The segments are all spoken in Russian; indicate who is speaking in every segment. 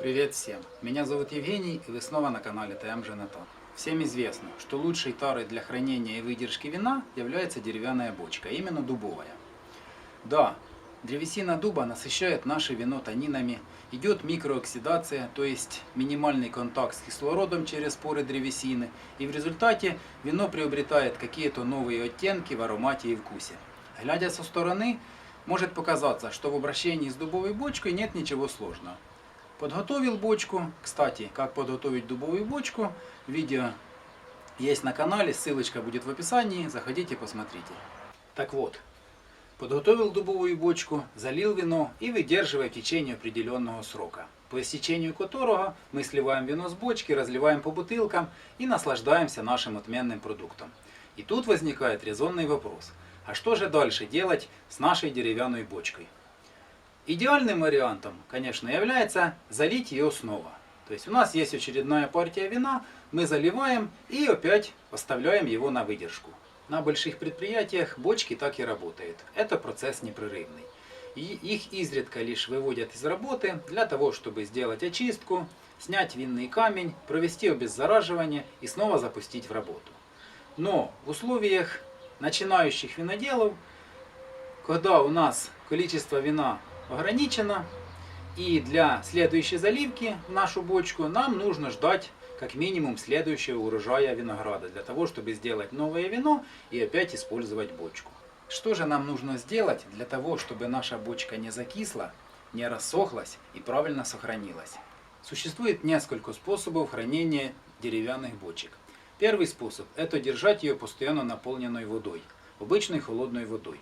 Speaker 1: Привет всем! Меня зовут Евгений, и вы снова на канале ТМ Женатон. Всем известно, что лучшей тарой для хранения и выдержки вина является деревянная бочка, именно дубовая. Да, древесина дуба насыщает наше вино танинами, идет микрооксидация, то есть минимальный контакт с кислородом через поры древесины, и в результате вино приобретает какие-то новые оттенки в аромате и вкусе. Глядя со стороны, может показаться, что в обращении с дубовой бочкой нет ничего сложного. Подготовил бочку. Кстати, как подготовить дубовую бочку, видео есть на канале, ссылочка будет в описании, заходите посмотрите. Так вот, подготовил дубовую бочку, залил вино и выдерживая в течение определенного срока, по истечению которого мы сливаем вино с бочки, разливаем по бутылкам и наслаждаемся нашим отменным продуктом. И тут возникает резонный вопрос, а что же дальше делать с нашей деревянной бочкой? Идеальным вариантом, конечно, является залить ее снова. То есть у нас есть очередная партия вина, мы заливаем и опять оставляем его на выдержку. На больших предприятиях бочки так и работают. Это процесс непрерывный. И их изредка лишь выводят из работы для того, чтобы сделать очистку, снять винный камень, провести обеззараживание и снова запустить в работу. Но в условиях начинающих виноделов, когда у нас количество вина ограничено, и для следующей заливки в нашу бочку нам нужно ждать как минимум следующего урожая винограда, для того, чтобы сделать новое вино и опять использовать бочку. Что же нам нужно сделать для того, чтобы наша бочка не закисла, не рассохлась и правильно сохранилась? Существует несколько способов хранения деревянных бочек. Первый способ – это держать ее постоянно наполненной водой, обычной холодной водой,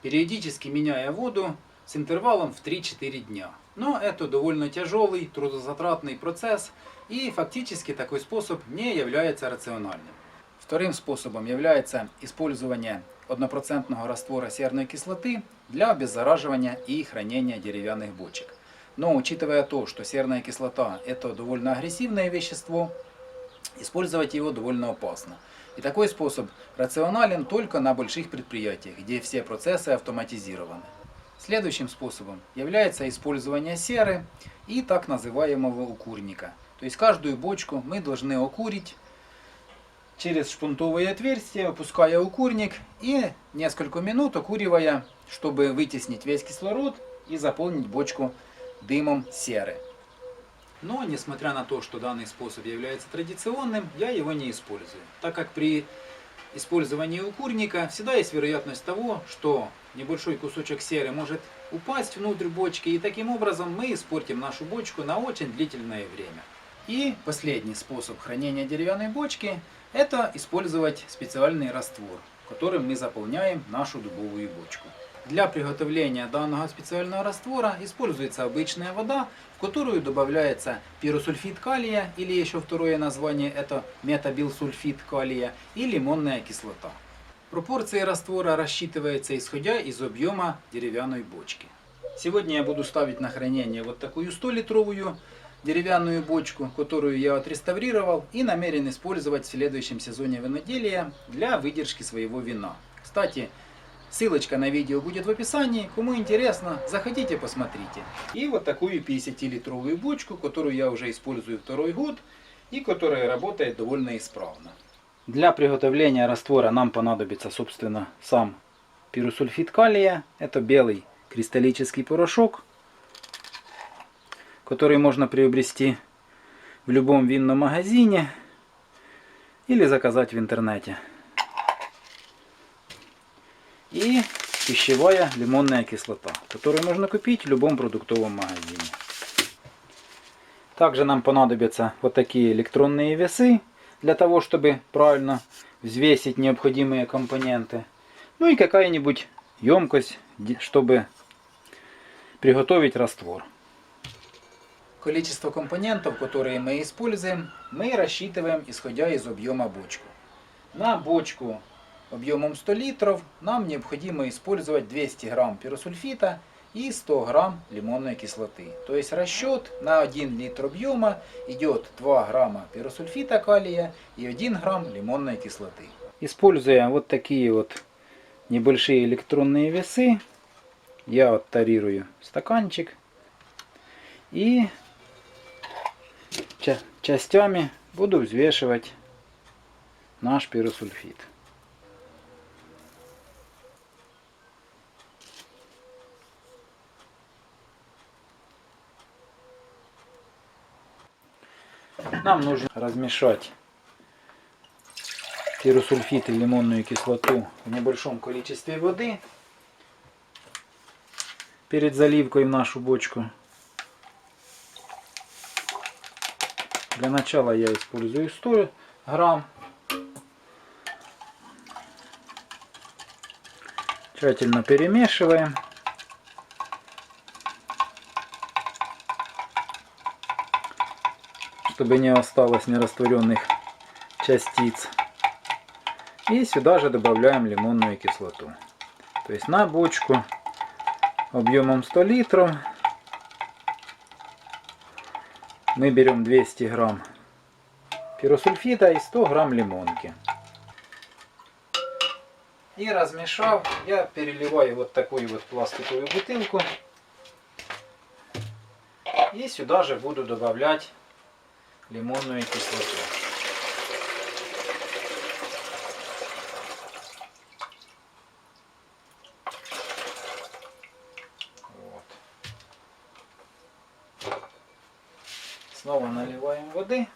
Speaker 1: периодически меняя воду с интервалом в 3-4 дня. Но это довольно тяжелый, трудозатратный процесс, и фактически такой способ не является рациональным. Вторым способом является использование 1% раствора серной кислоты для обеззараживания и хранения деревянных бочек. Но учитывая то, что серная кислота – это довольно агрессивное вещество, использовать его довольно опасно. И такой способ рационален только на больших предприятиях, где все процессы автоматизированы. Следующим способом является использование серы и так называемого укурника. То есть каждую бочку мы должны окурить через шпунтовые отверстия, опуская укурник и несколько минут окуривая, чтобы вытеснить весь кислород и заполнить бочку дымом серы. Но, несмотря на то, что данный способ является традиционным, я его не использую, так как при использовании укурника всегда есть вероятность того, что небольшой кусочек серы может упасть внутрь бочки, и таким образом мы испортим нашу бочку на очень длительное время. И последний способ хранения деревянной бочки – это использовать специальный раствор, которым мы заполняем нашу дубовую бочку. Для приготовления данного специального раствора используется обычная вода, в которую добавляется пиросульфид калия, или еще второе название это метабилсульфид калия, и лимонная кислота. Пропорции раствора рассчитываются исходя из объема деревянной бочки. Сегодня я буду ставить на хранение вот такую 100-литровую деревянную бочку, которую я отреставрировал и намерен использовать в следующем сезоне виноделия для выдержки своего вина. Кстати, ссылочка на видео будет в описании, кому интересно, заходите посмотрите. И вот такую 50-литровую бочку, которую я уже использую второй год и которая работает довольно исправно. Для приготовления раствора нам понадобится, собственно, сам пиросульфид калия. Это белый кристаллический порошок, который можно приобрести в любом винном магазине или заказать в интернете. И пищевая лимонная кислота, которую можно купить в любом продуктовом магазине. Также нам понадобятся вот такие электронные весы, для того, чтобы правильно взвесить необходимые компоненты. Ну и какая-нибудь емкость, чтобы приготовить раствор. Количество компонентов, которые мы используем, мы рассчитываем исходя из объема бочки. На бочку объемом 100 литров нам необходимо использовать 200 грамм пиросульфита и 100 грамм лимонной кислоты. То есть расчет на 1 литр объема идет 2 грамма пиросульфита калия и 1 грамм лимонной кислоты. Используя вот такие вот небольшие электронные весы, я оттарирую стаканчик и частями буду взвешивать наш пиросульфид. Нам нужно размешать пиросульфид и лимонную кислоту в небольшом количестве воды перед заливкой в нашу бочку. Для начала я использую 100 грамм. Тщательно перемешиваем. Чтобы не осталось нерастворенных частиц. И сюда же добавляем лимонную кислоту. То есть на бочку объемом 100 литров мы берем 200 грамм пиросульфида и 100 грамм лимонки. И размешав, я переливаю вот такую вот пластиковую бутылку. И сюда же буду добавлять лимонную кислоту. Вот. Снова наливаем воды.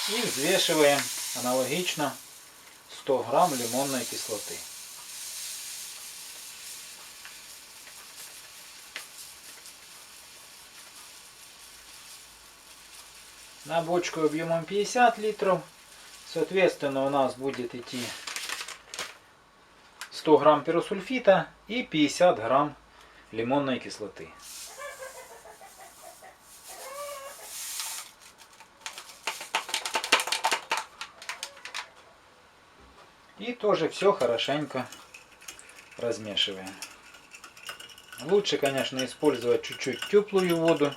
Speaker 1: И взвешиваем аналогично 100 грамм лимонной кислоты. На бочку объемом 50 литров, соответственно, у нас будет идти 100 грамм пиросульфита и 50 грамм лимонной кислоты. И тоже все хорошенько размешиваем. Лучше, конечно, использовать чуть-чуть теплую воду,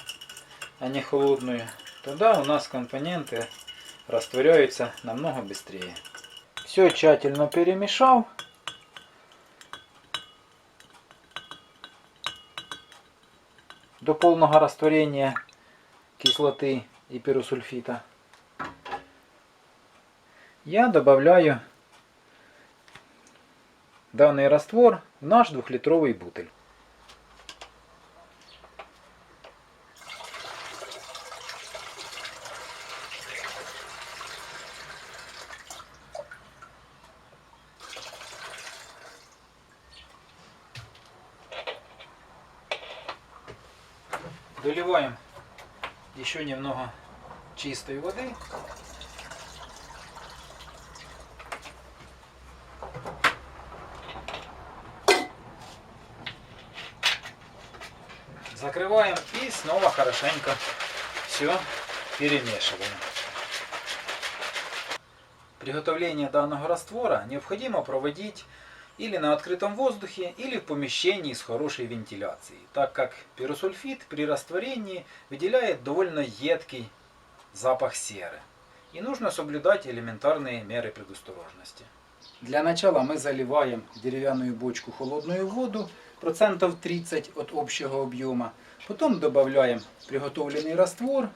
Speaker 1: а не холодную. Тогда у нас компоненты растворяются намного быстрее. Все тщательно перемешал. До полного растворения кислоты и пиросульфита. Я добавляю данный раствор в наш 2-литровый бутыль. Доливаем еще немного чистой воды. Закрываем и снова хорошенько все перемешиваем. Приготовление данного раствора необходимо проводить или на открытом воздухе, или в помещении с хорошей вентиляцией, так как пиросульфид при растворении выделяет довольно едкий запах серы. И нужно соблюдать элементарные меры предосторожности. Для начала мы заливаем в деревянную бочку холодную воду, процентов 30 от общего объема. Потом добавляем приготовленный раствор.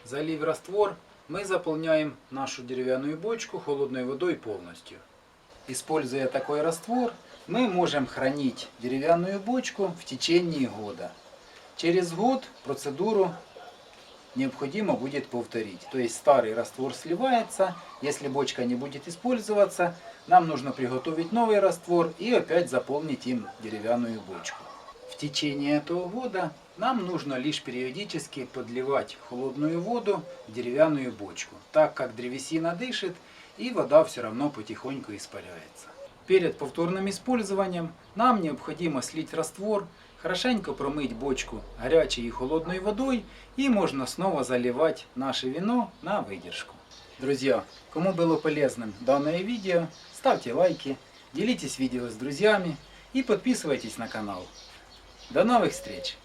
Speaker 1: Залив раствор, мы заполняем нашу деревянную бочку холодной водой полностью. Используя такой раствор, мы можем хранить деревянную бочку в течение года. Через год процедуру необходимо будет повторить. То есть старый раствор сливается, если бочка не будет использоваться, нам нужно приготовить новый раствор и опять заполнить им деревянную бочку. В течение этого года нам нужно лишь периодически подливать холодную воду в деревянную бочку, так как древесина дышит и вода все равно потихоньку испаряется. Перед повторным использованием нам необходимо слить раствор, хорошенько промыть бочку горячей и холодной водой, и можно снова заливать наше вино на выдержку. Друзья, кому было полезным данное видео, ставьте лайки, делитесь видео с друзьями и подписывайтесь на канал. До новых встреч!